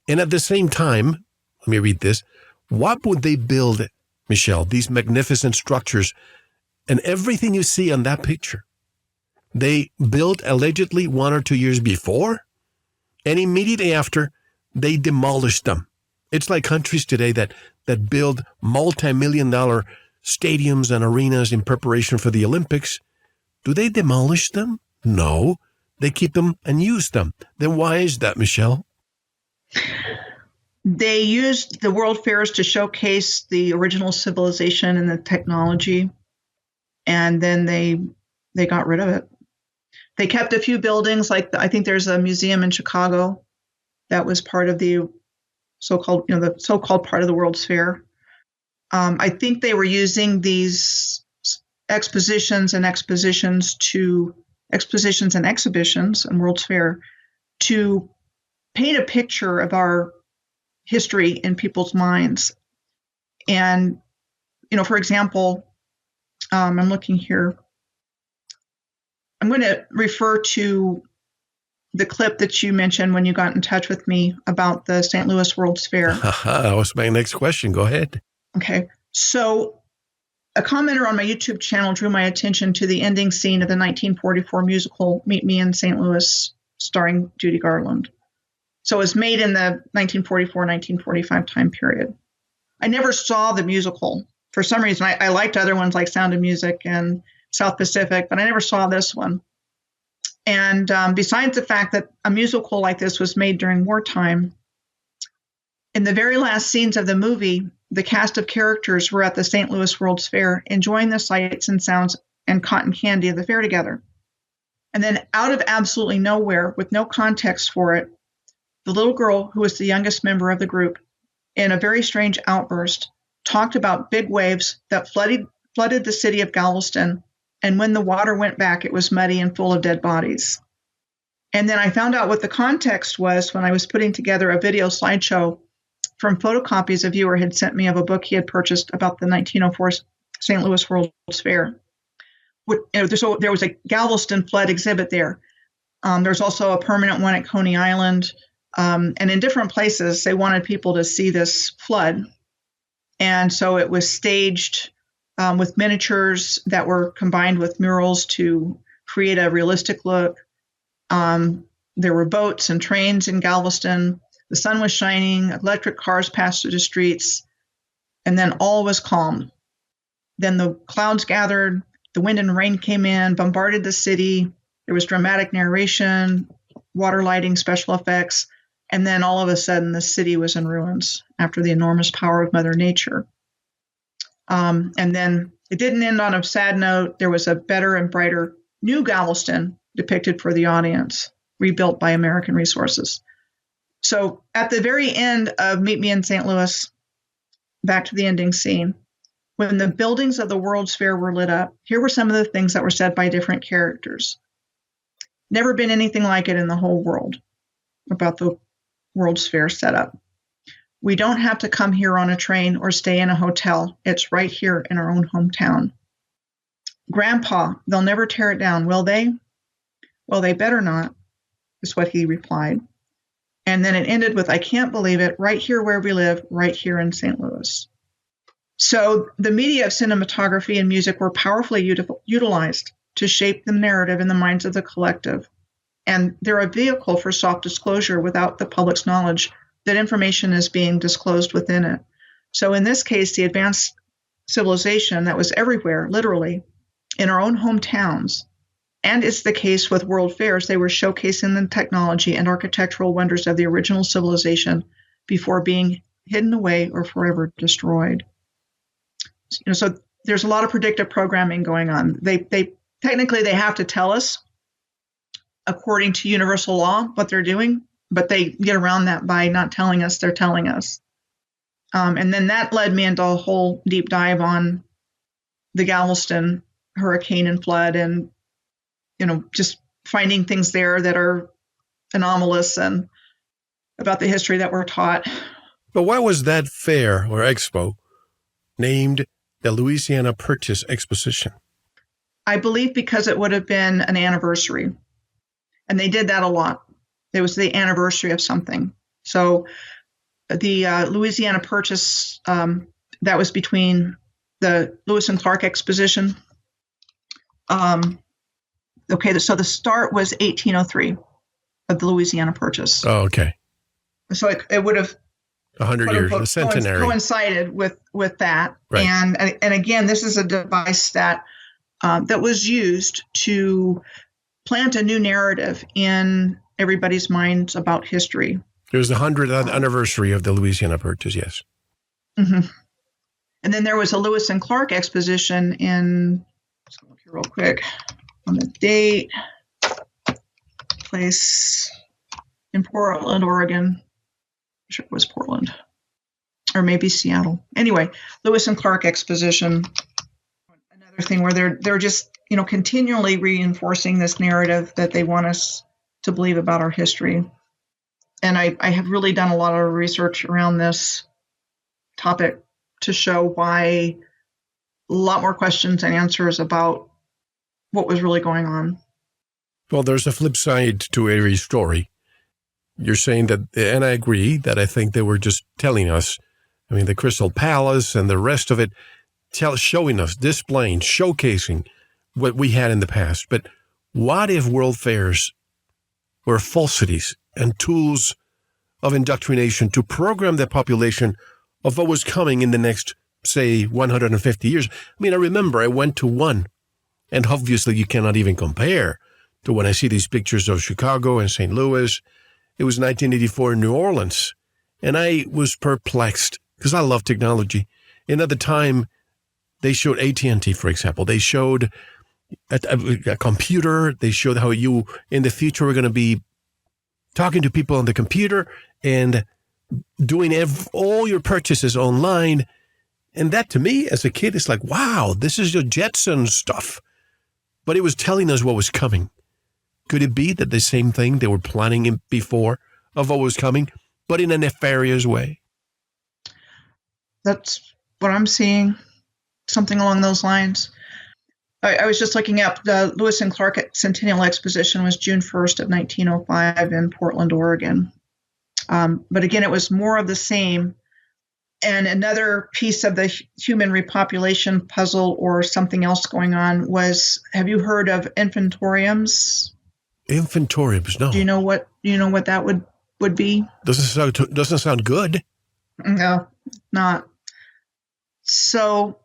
And at the same time, let me read this. What would they build, Michelle? These magnificent structures and everything you see on that picture, they built allegedly 1 or 2 years before, and immediately after, they demolished them. It's like countries today that build multi-million-dollar stadiums and arenas in preparation for the Olympics. Do they demolish them? No. They keep them and use them. Then why is that, Michelle? They used the World Fairs to showcase the original civilization and the technology, and then they got rid of it. They kept a few buildings, like I think there's a museum in Chicago that was part of the so-called part of the World's Fair. I think they were using these expositions and exhibitions and World's Fair to paint a picture of our history in people's minds. And, for example, I'm looking here. I'm going to refer to the clip that you mentioned when you got in touch with me about the St. Louis World's Fair. That was my next question. Go ahead. Okay. So a commenter on my YouTube channel drew my attention to the ending scene of the 1944 musical Meet Me in St. Louis, starring Judy Garland. So it was made in the 1944-1945 time period. I never saw the musical. For some reason, I liked other ones like Sound of Music and South Pacific, but I never saw this one. And besides the fact that a musical like this was made during wartime, in the very last scenes of the movie, the cast of characters were at the St. Louis World's Fair, enjoying the sights and sounds and cotton candy of the fair together. And then out of absolutely nowhere, with no context for it, the little girl, who was the youngest member of the group, in a very strange outburst, talked about big waves that flooded the city of Galveston, and when the water went back, it was muddy and full of dead bodies. And then I found out what the context was when I was putting together a video slideshow from photocopies a viewer had sent me of a book he had purchased about the 1904 St. Louis World's Fair. So there was a Galveston flood exhibit there. There's also a permanent one at Coney Island. And in different places, they wanted people to see this flood. And so it was staged with miniatures that were combined with murals to create a realistic look. There were boats and trains in Galveston. The sun was shining, electric cars passed through the streets, and then all was calm. Then the clouds gathered, the wind and rain came in, bombarded the city. There was dramatic narration, water lighting, special effects, and then all of a sudden the city was in ruins after the enormous power of Mother Nature. And then it didn't end on a sad note. There was a better and brighter new Galveston depicted for the audience, rebuilt by American resources. So at the very end of Meet Me in St. Louis, back to the ending scene, when the buildings of the World's Fair were lit up, here were some of the things that were said by different characters. Never been anything like it in the whole world about the World's Fair setup. We don't have to come here on a train or stay in a hotel. It's right here in our own hometown. Grandpa, they'll never tear it down, will they? Well, they better not, is what he replied. And then it ended with, I can't believe it, right here where we live, right here in St. Louis. So the media of cinematography and music were powerfully utilized to shape the narrative in the minds of the collective. And they're a vehicle for soft disclosure without the public's knowledge that information is being disclosed within it. So in this case, the advanced civilization that was everywhere, literally, in our own hometowns, and it's the case with world fairs, they were showcasing the technology and architectural wonders of the original civilization before being hidden away or forever destroyed. So there's a lot of predictive programming going on. They technically they have to tell us, according to universal law, what they're doing, but they get around that by not telling us they're telling us. And then that led me into a whole deep dive on the Galveston hurricane and flood, and just finding things there that are anomalous and about the history that we're taught. But why was that fair or expo named the Louisiana Purchase Exposition? I believe because it would have been an anniversary. And they did that a lot. It was the anniversary of something. So the Louisiana Purchase, that was between the Lewis and Clark Exposition. So the start was 1803 of the Louisiana Purchase. Oh, okay. So it would have 100 years, a centenary. Coincided with that. Right. And again, this is a device that was used to plant a new narrative in everybody's minds about history. It was the 100th anniversary of the Louisiana Purchase, yes. Mm-hmm. And then there was a Lewis and Clark Exposition in, let's look here real quick, on the date, place in Portland, Oregon. I'm sure it was Portland, or maybe Seattle. Anyway, Lewis and Clark Exposition, another thing where they're just continually reinforcing this narrative that they want us to believe about our history. And I have really done a lot of research around this topic to show why a lot more questions and answers about what was really going on. Well, there's a flip side to every story. You're saying that, and I agree, that I think they were just telling us, I mean, the Crystal Palace and the rest of it, showing us, displaying, showcasing what we had in the past. But what if world fairs were falsities and tools of indoctrination to program the population of what was coming in the next, say, 150 years? I mean, I remember I went to one, and obviously you cannot even compare to when I see these pictures of Chicago and St. Louis. It was 1984 in New Orleans, and I was perplexed because I love technology. And at the time, they showed AT&T, for example. They showed a computer. They showed how you, in the future, were going to be talking to people on the computer and doing all your purchases online. And that, to me, as a kid, is like, wow, this is your Jetson stuff. But it was telling us what was coming. Could it be that the same thing they were planning before of what was coming, but in a nefarious way? That's what I'm seeing, something along those lines. I was just looking up the Lewis and Clark Centennial Exposition was June 1st of 1905 in Portland, Oregon. But again, it was more of the same. And another piece of the human repopulation puzzle or something else going on was, have you heard of infantoriums? Infantoriums, no. Do you know what that would be? Doesn't sound good. No, not. So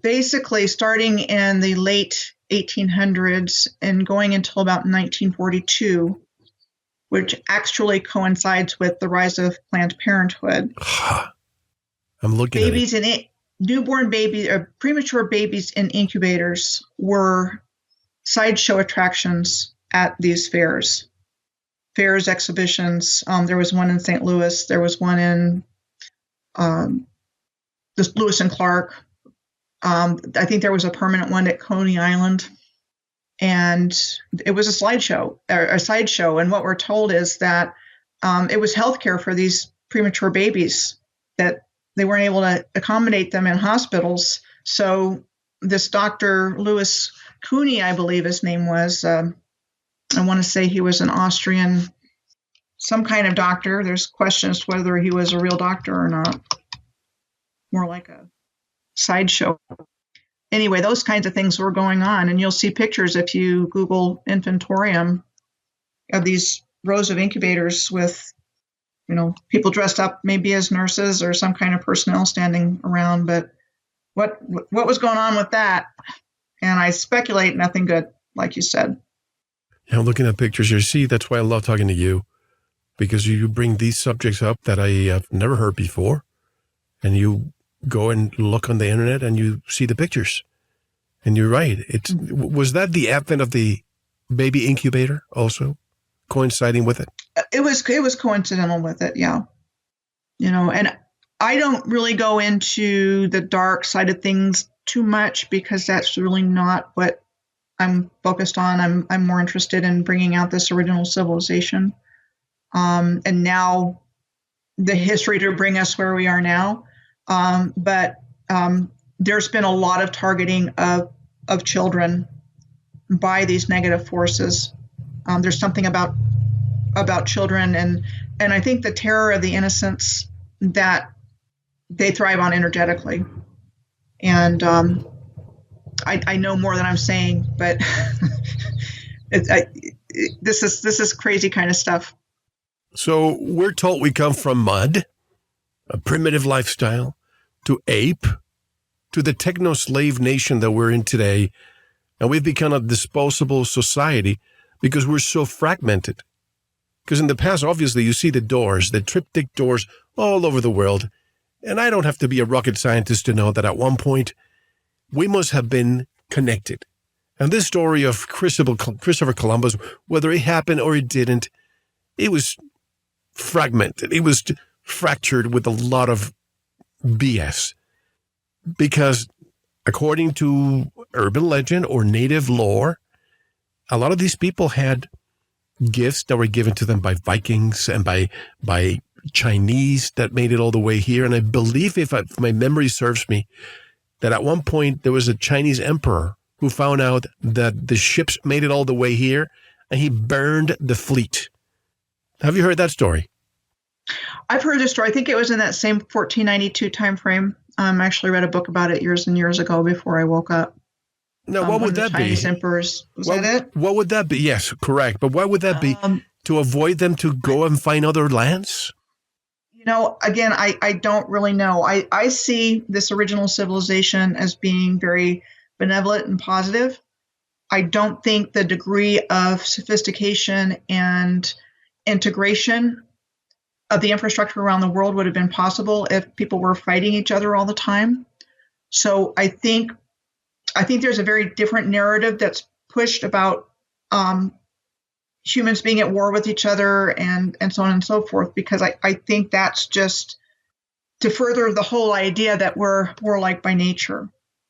basically, starting in the late 1800s and going until about 1942, which actually coincides with the rise of Planned Parenthood. I'm looking babies at it. Newborn babies or premature babies in incubators were sideshow attractions at these fairs, exhibitions. There was one in St. Louis. There was one in Lewis and Clark. I think there was a permanent one at Coney Island. And it was a sideshow. And what we're told is that it was healthcare for these premature babies, that they weren't able to accommodate them in hospitals. So this Dr. Louis Cooney, I believe his name was, I want to say he was an Austrian, some kind of doctor. There's questions whether he was a real doctor or not. More like a sideshow. Anyway, those kinds of things were going on. And you'll see pictures if you Google infantorium of these rows of incubators with, people dressed up maybe as nurses or some kind of personnel standing around. But what was going on with that? And I speculate nothing good, like you said. Yeah, looking at pictures, you see, that's why I love talking to you, because you bring these subjects up that I have never heard before, and you go and look on the internet and you see the pictures. And you're right. Was that the advent of the baby incubator also coinciding with it? It was coincidental with it, yeah. And I don't really go into the dark side of things too much because that's really not what I'm focused on. I'm more interested in bringing out this original civilization, and now the history to bring us where we are now. But there's been a lot of targeting of children by these negative forces. There's something about children, and I think the terror of the innocents that they thrive on energetically. And I know more than I'm saying, but this is crazy kind of stuff. So we're told we come from mud, a primitive lifestyle, to ape, to the techno-slave nation that we're in today, and we've become a disposable society because we're so fragmented. Because in the past, obviously, you see the doors, the triptych doors all over the world, and I don't have to be a rocket scientist to know that at one point, we must have been connected. And this story of Christopher Columbus, whether it happened or it didn't, it was fragmented. It was fractured with a lot of BS. Because according to urban legend or native lore, a lot of these people had gifts that were given to them by Vikings and by Chinese that made it all the way here. And I believe, if my memory serves me, that at one point there was a Chinese emperor who found out that the ships made it all the way here and he burned the fleet. Have you heard that story? I've heard this story. I think it was in that same 1492 time frame. I actually read a book about it years and years ago before I woke up. Now, what would that be? Chinese emperors. Was that it? What would that be? Yes, correct. But why would that be? To avoid them to go and find other lands? Again, I don't really know. I see this original civilization as being very benevolent and positive. I don't think the degree of sophistication and integration of the infrastructure around the world would have been possible if people were fighting each other all the time. So I think there's a very different narrative that's pushed about humans being at war with each other and so on and so forth, because I think that's just to further the whole idea that we're like by nature,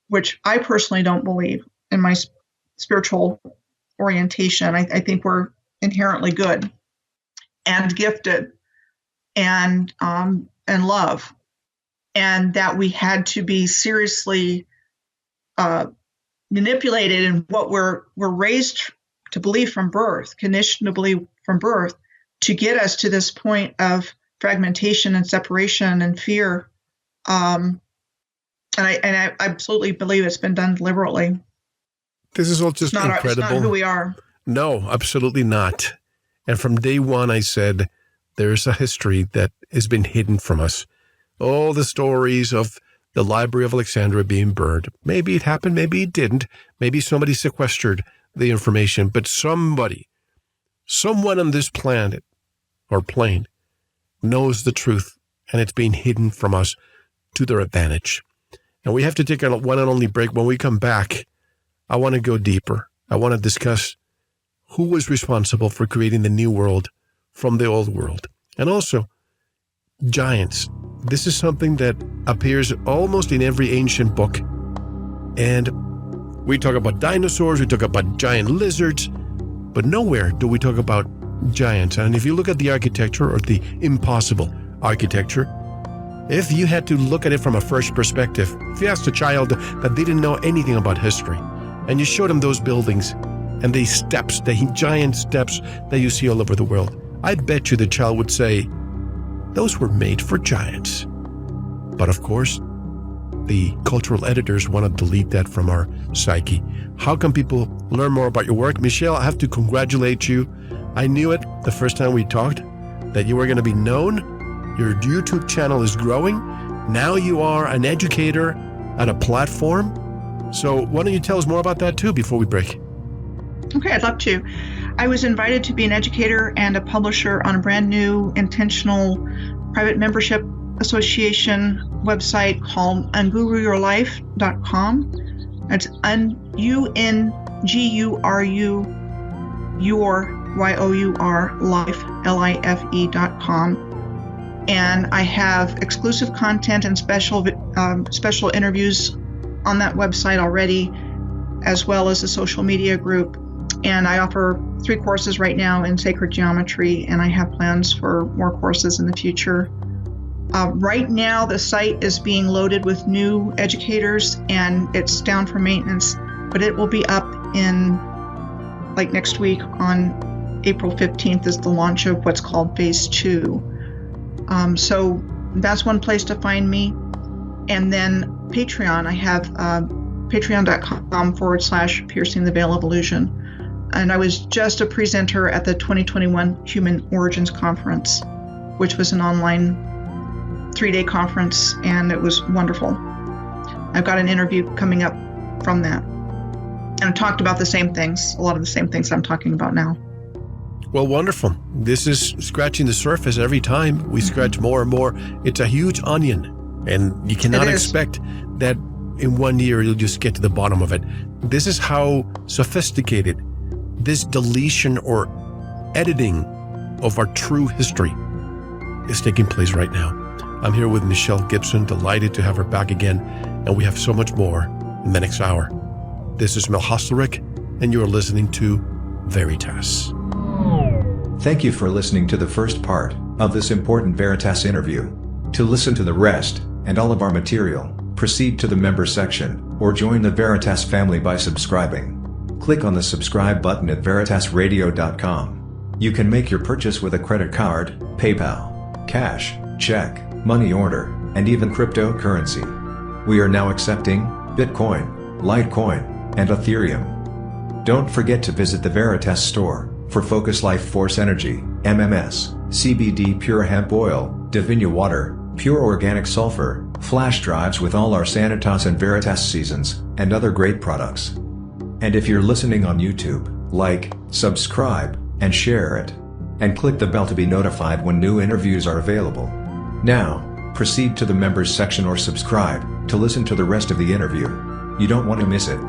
which I personally don't believe in my spiritual orientation. I think we're inherently good and gifted and love, and that we had to be seriously manipulated in what we're raised to believe from birth, conditioned to believe from birth, to get us to this point of fragmentation and separation and fear. And I absolutely believe it's been done deliberately. This is all just incredible. It's not who we are. No, absolutely not. And from day one, I said, there's a history that has been hidden from us. All the stories of the Library of Alexandria being burned. Maybe it happened, maybe it didn't. Maybe somebody sequestered the information, but someone on this planet or plane knows the truth, and it's being hidden from us to their advantage. And we have to take a one and only break. When we come back, I want to go deeper. I want to discuss who was responsible for creating the new world from the old world. And also, giants. This is something that appears almost in every ancient book. And we talk about dinosaurs, we talk about giant lizards, but nowhere do we talk about giants. And if you look at the architecture, or the impossible architecture, if you had to look at it from a first perspective, if you asked a child that didn't know anything about history, and you showed them those buildings and the steps, the giant steps that you see all over the world, I bet you the child would say, those were made for giants. But of course, the cultural editors want to delete that from our psyche. How can people learn more about your work? Michelle, I have to congratulate you. I knew it the first time we talked, that you were going to be known. Your YouTube channel is growing. Now you are an educator at a platform. So why don't you tell us more about that too before we break? Okay, I'd love to. I was invited to be an educator and a publisher on a brand new intentional private membership association website called unguruyourlife.com. That's UNGURU life, LIFE.com. And I have exclusive content and special interviews on that website already, as well as a social media group. And I offer 3 courses right now in sacred geometry, and I have plans for more courses in the future. Right now, the site is being loaded with new educators, and it's down for maintenance, but it will be up in like next week on April 15th is the launch of what's called Phase 2. So that's one place to find me. And then Patreon, I have patreon.com/piercing the veil of illusion. And I was just a presenter at the 2021 Human Origins Conference, which was an online 3-day conference, and it was wonderful. I've got an interview coming up from that. And I talked about the same things, a lot of the same things I'm talking about now. Well, wonderful. This is scratching the surface every time. We scratch more and more. It's a huge onion, and you cannot expect that in 1 year you'll just get to the bottom of it. This is how sophisticated this deletion or editing of our true history is taking place right now. I'm here with Michelle Gibson, delighted to have her back again, and we have so much more in the next hour. This is Mel Hostelrick, and you are listening to VERITAS. Thank you for listening to the first part of this important VERITAS interview. To listen to the rest, and all of our material, proceed to the member section, or join the VERITAS family by subscribing. click on the subscribe button at veritasradio.com. You can make your purchase with a credit card, PayPal, cash, check, money order, and even cryptocurrency. We are now accepting Bitcoin, Litecoin, and Ethereum. Don't forget to visit the Veritas store for Focus Life Force Energy, MMS, CBD Pure Hemp Oil, Divinia Water, Pure Organic Sulfur, flash drives with all our Sanitas and Veritas seasons, and other great products. And if you're listening on YouTube, like, subscribe, and share it. And click the bell to be notified when new interviews are available. Now, proceed to the members section or subscribe to listen to the rest of the interview. You don't want to miss it.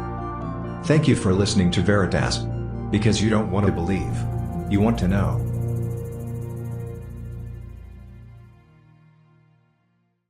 Thank you for listening to Veritas. Because you don't want to believe. You want to know.